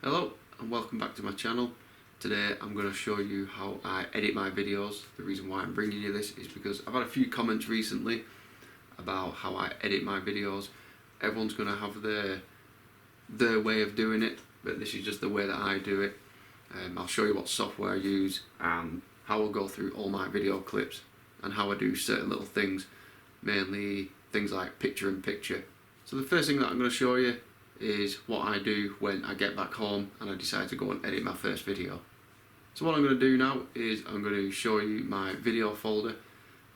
Hello and welcome back to my channel. Today I'm going to show you how I edit my videos. The reason why I'm bringing you this is because I've had a few comments recently about how I edit my videos. Everyone's going to have their way of doing it, but this is just the way that I do it. I'll show you what software I use and how I'll go through all my video clips and how I do certain little things, mainly things like picture in picture. So the first thing that I'm going to show you is what I do when I get back home and I decide to go and edit my first video. So what I'm going to do now is I'm going to show you my video folder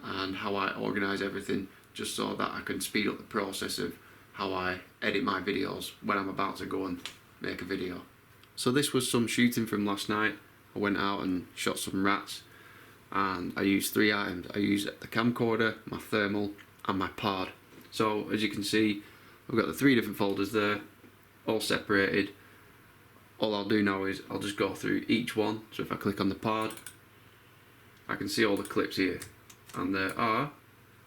and how I organise everything, just so that I can speed up the process of how I edit my videos when I'm about to go and make a video. So this was some shooting from last night. I went out and shot some rats and I used three items. I used the camcorder, my thermal and my pod. So as you can see, I've got the three different folders there, all separated. All I'll do now is I'll just go through each one. So if I click on the pod, I can see all the clips here, and there are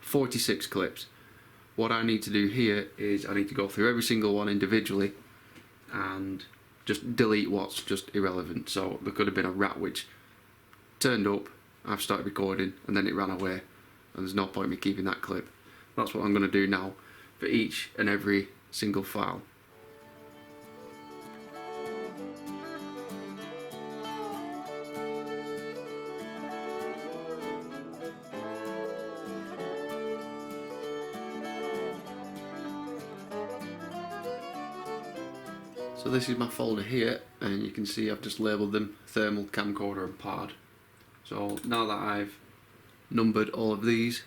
46 clips. What I need to do here is I need to go through every single one individually and just delete what's just irrelevant. So there could have been a rat which turned up, I've started recording and then it ran away, and there's no point in me keeping that clip. That's what I'm going to do now for each and every single file. So this is my folder here, and you can see I've just labelled them thermal, camcorder and pod. So now that I've numbered all of these,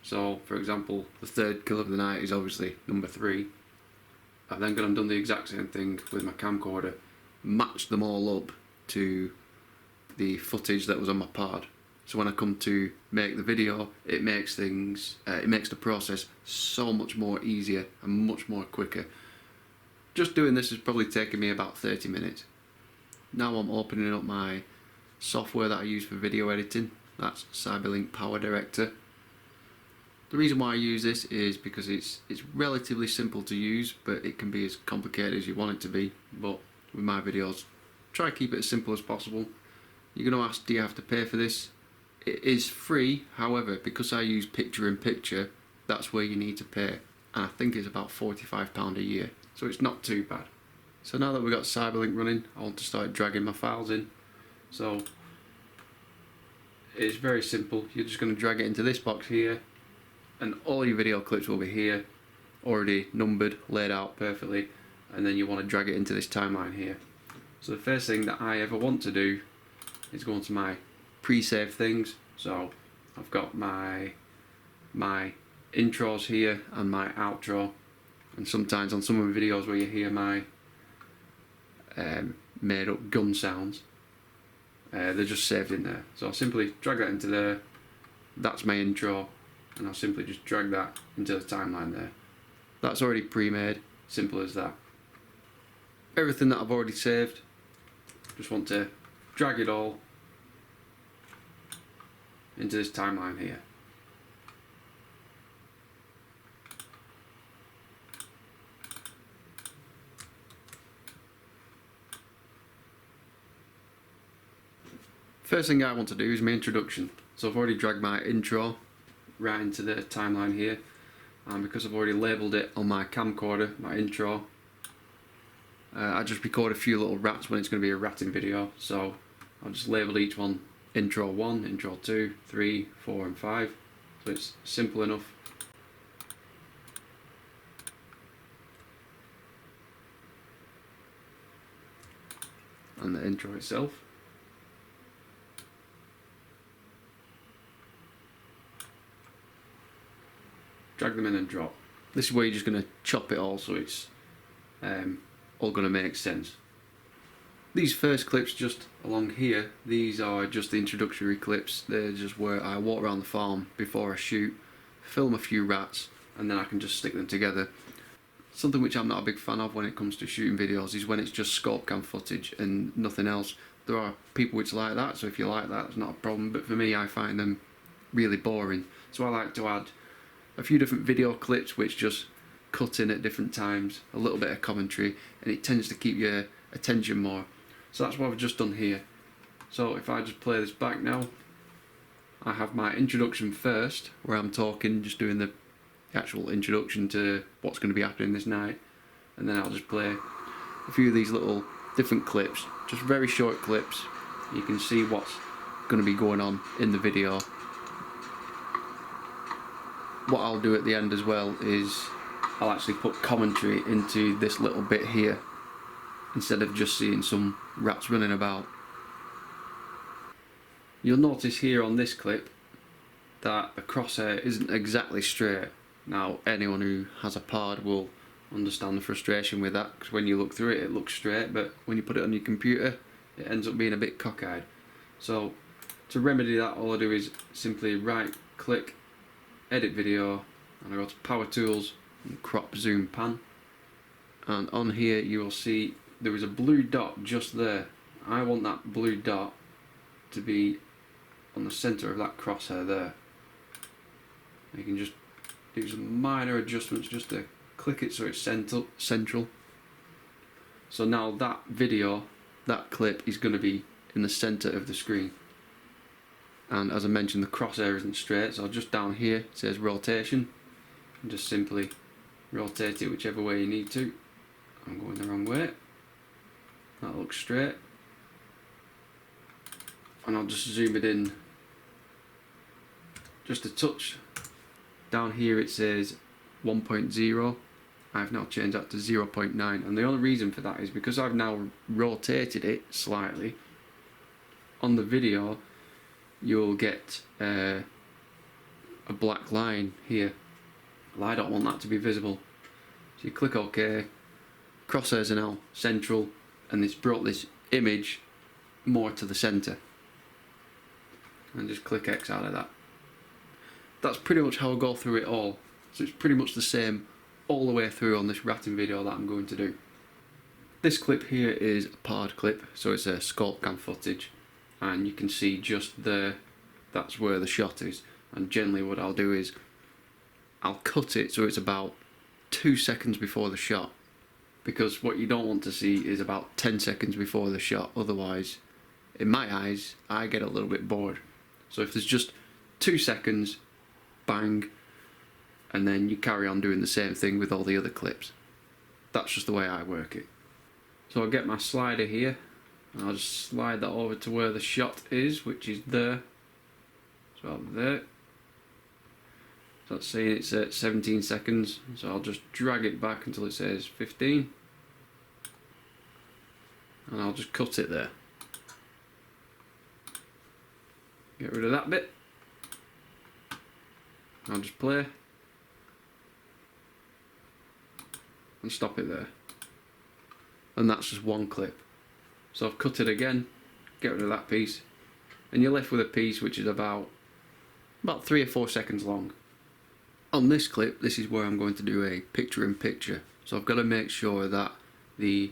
so for example the third kill of the night is obviously number 3, I've then gone and done the exact same thing with my camcorder, matched them all up to the footage that was on my pod. So when I come to make the video, it makes things, it makes the process so much more easier and much more quicker. Just doing this has probably taken me about 30 minutes. Now I'm opening up my software that I use for video editing. That's CyberLink PowerDirector. The reason why I use this is because it's relatively simple to use, but it can be as complicated as you want it to be. But with my videos, try to keep it as simple as possible. You're going to ask, do you have to pay for this? It is free, however, because I use picture in picture, that's where you need to pay. And I think it's about £45 a year. So it's not too bad. So now that we've got CyberLink running, I want to start dragging my files in. So it's very simple. You're just going to drag it into this box here, and all your video clips will be here, already numbered, laid out perfectly, and then you want to drag it into this timeline here. So the first thing that I ever want to do is go into my pre-save things. So I've got my intros here and my outro. And sometimes on some of the videos where you hear my made up gun sounds, they're just saved in there. So I'll simply drag that into there, that's my intro, and I'll simply just drag that into the timeline there. That's already pre-made, simple as that. Everything that I've already saved, just want to drag it all into this timeline here. First thing I want to do is my introduction. So I've already dragged my intro right into the timeline here, and because I've already labelled it on my camcorder, my intro, I just record a few little rats when it's going to be a ratting video. So I'll just label each one intro 1, intro 2, 3, 4 and 5. So it's simple enough. And the intro itself. Drag them in and drop. This is where you're just going to chop it all so it's all going to make sense. These first clips just along here, these are just the introductory clips. They're just where I walk around the farm before I shoot, film a few rats, and then I can just stick them together. Something which I'm not a big fan of when it comes to shooting videos is when it's just scope cam footage and nothing else. There are people which like that, so if you like that, it's not a problem, but for me I find them really boring. So I like to add a few different video clips which just cutting at different times, a little bit of commentary, and it tends to keep your attention more. So that's what I've just done here. So if I just play this back now, I have my introduction first, where I'm talking, just doing the actual introduction to what's going to be happening this night, and then I'll just play a few of these little different clips, just very short clips. You can see what's going to be going on in the video. What I'll do at the end as well is I'll actually put commentary into this little bit here, instead of just seeing some rats running about. You'll notice here on this clip that the crosshair isn't exactly straight. Now, anyone who has a pod will understand the frustration with that, because when you look through it, it looks straight, but when you put it on your computer, it ends up being a bit cockeyed. So to remedy that, all I do is simply right click, edit video, and I go to power tools and crop zoom pan, and on here you will see there is a blue dot just there. I want that blue dot to be on the center of that crosshair there. You can just do some minor adjustments just to click it so it's central. So now that video, that clip, is going to be in the center of the screen. And as I mentioned, the crosshair isn't straight, so just down here it says rotation, and just simply rotate it whichever way you need to. I'm going the wrong way. That looks straight. And I'll just zoom it in just a touch. Down here it says 1.0. I've now changed that to 0.9, and the only reason for that is because I've now rotated it slightly. On the video you'll get a black line here. Well, I don't want that to be visible. So you click OK, crosshairs are now central, and it's brought this image more to the center. And just click X out of that. That's pretty much how I go through it all. So it's pretty much the same all the way through on this ratting video that I'm going to do. This clip here is a pod clip, so it's a scope cam footage, and you can see just there, that's where the shot is. And generally what I'll do is I'll cut it so it's about 2 seconds before the shot, because what you don't want to see is about 10 seconds before the shot. Otherwise, in my eyes, I get a little bit bored. So if there's just 2 seconds, bang, and then you carry on doing the same thing with all the other clips. That's just the way I work it. So I'll get my slider here, and I'll just slide that over to where the shot is, which is there. So there. So that's saying it's at 17 seconds, so I'll just drag it back until it says 15. And I'll just cut it there. Get rid of that bit. I'll just play and stop it there. And that's just one clip. So I've cut it again, get rid of that piece, and you're left with a piece which is about 3 or 4 seconds long. On this clip, this is where I'm going to do a picture-in-picture. So I've got to make sure that the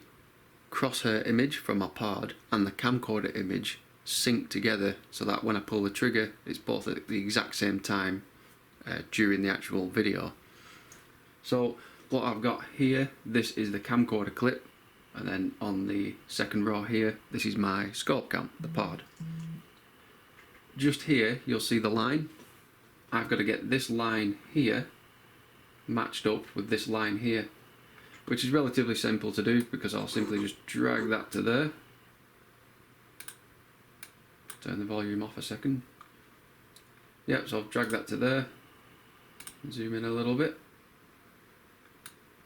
crosshair image from my pod and the camcorder image sync together, so that when I pull the trigger, it's both at the exact same time during the actual video. So what I've got here, this is the camcorder clip, and then on the second row here, this is my scope cam, the pod. Just here, you'll see the line. I've got to get this line here matched up with this line here, which is relatively simple to do because I'll simply just drag that to there. Turn the volume off a second. Yep, so I've dragged that to there. Zoom in a little bit.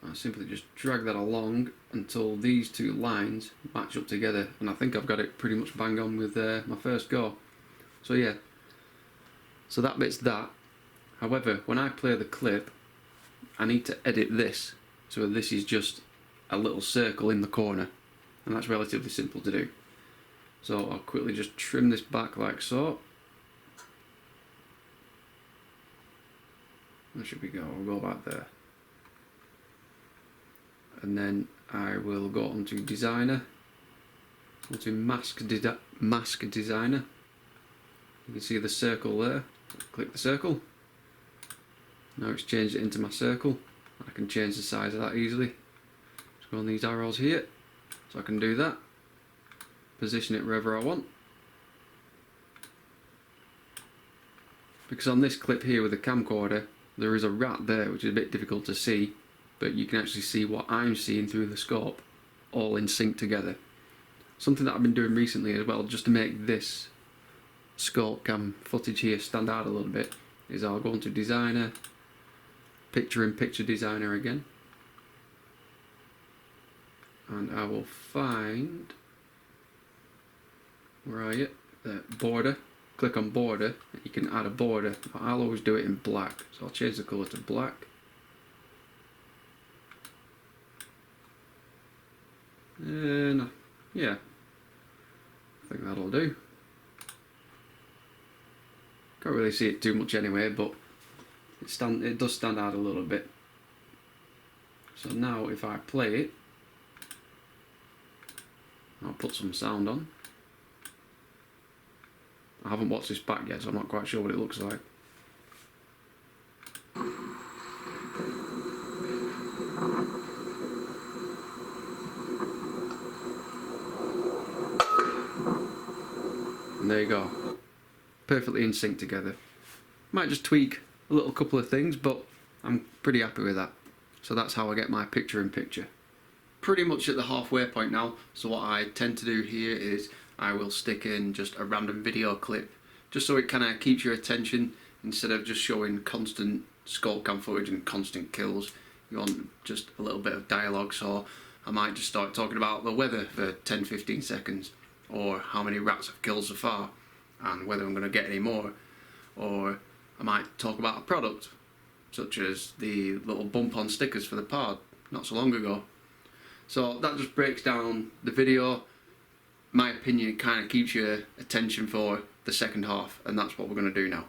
I simply just drag that along until these two lines match up together, and I think I've got it pretty much bang on with my first go. So yeah, so that bit's that. However, when I play the clip, I need to edit this, so this is just a little circle in the corner, and that's relatively simple to do. So I'll quickly just trim this back like so. There should we go, we'll go back there. And then I will go onto designer, onto mask designer. You can see the circle there. Click the circle. Now it's changed it into my circle. I can change the size of that easily. Just go on these arrows here, so I can do that. Position it wherever I want. Because on this clip here with the camcorder, there is a rat there which is a bit difficult to see, but you can actually see what I'm seeing through the scope, all in sync together. Something that I've been doing recently as well, just to make this scope cam footage here stand out a little bit, is I'll go into Designer, Picture-in-Picture Designer again, and I will find, where are you? The border. Click on border, you can add a border. I'll always do it in black, so I'll change the colour to black. And yeah, I think that'll do. Can't really see it too much anyway, but it does stand out a little bit. So now if I play it, I'll put some sound on. I haven't watched this back yet, so I'm not quite sure what it looks like. And there you go. Perfectly in sync together. Might just tweak a little couple of things, but I'm pretty happy with that. So that's how I get my picture-in-picture. Pretty much at the halfway point now, so what I tend to do here is I will stick in just a random video clip, just so it kind of keeps your attention instead of just showing constant scope cam footage and constant kills. You want just a little bit of dialogue, so I might just start talking about the weather for 10-15 seconds, or how many rats I've killed so far, and whether I'm going to get any more. Or I might talk about a product, such as the little bump-on stickers for the pod, not so long ago. So that just breaks down the video. My opinion, it kind of keeps your attention for the second half, and that's what we're going to do now.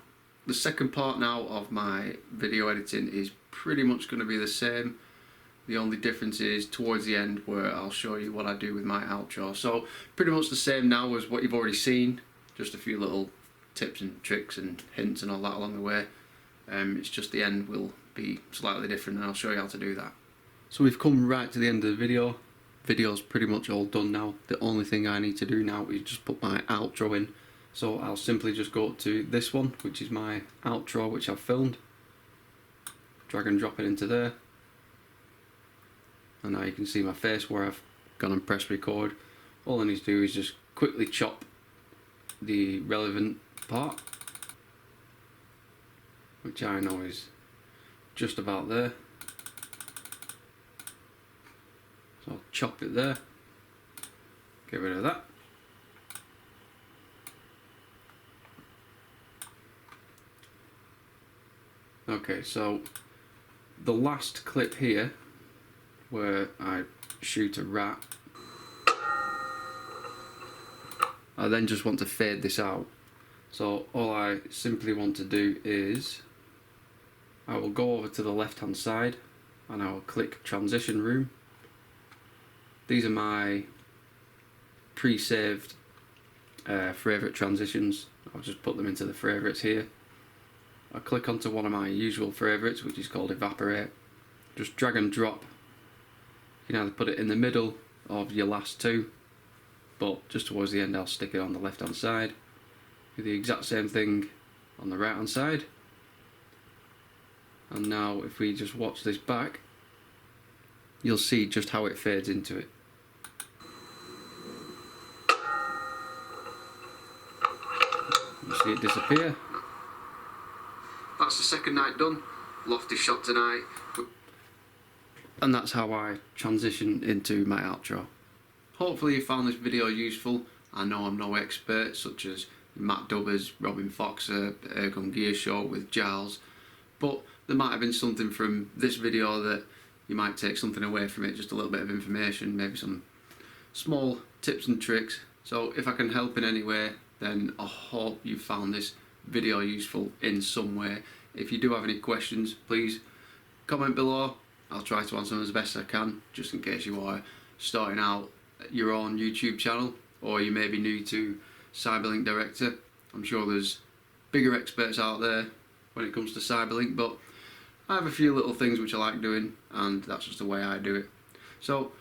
The second part now of my video editing is pretty much going to be the same. The only difference is towards the end, where I'll show you what I do with my outro. So pretty much the same now as what you've already seen, just a few little tips and tricks and hints and all that along the way. It's just the end will be slightly different, and I'll show you how to do that. So we've come right to the end of the video. Video's pretty much all done now. The only thing I need to do now is just put my outro in. So I'll simply just go to this one, which is my outro, which I've filmed. Drag and drop it into there. And now you can see my face where I've gone and pressed record. All I need to do is just quickly chop the relevant part, which I know is just about there. So I'll chop it there, get rid of that. Okay, so the last clip here, where I shoot a rat, I then just want to fade this out. So all I simply want to do is, I will go over to the left hand side and I will click transition room. These are my pre-saved favourite transitions. I'll just put them into the favourites here. I'll click onto one of my usual favourites, which is called evaporate. Just drag and drop. You can either put it in the middle of your last two, but just towards the end I'll stick it on the left hand side. Do the exact same thing on the right hand side. And now if we just watch this back, you'll see just how it fades into it. You see it disappear. That's the second night done. Lofty shot tonight. And that's how I transition into my outro. Hopefully you found this video useful. I know I'm no expert, such as Matt Dubbers, Robin Foxer, the Ergon Gear Show with Giles, but there might have been something from this video that you might take something away from it, just a little bit of information, maybe some small tips and tricks. So if I can help in any way, then I hope you found this video useful in some way. If you do have any questions, please comment below. I'll try to answer them as best I can, just in case you are starting out your own YouTube channel, or you may be new to CyberLink Director. I'm sure there's bigger experts out there when it comes to CyberLink, but I have a few little things which I like doing, and that's just the way I do it. So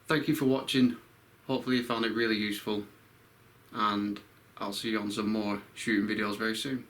thank you for watching. Hopefully you found it really useful, and I'll see you on some more shooting videos very soon.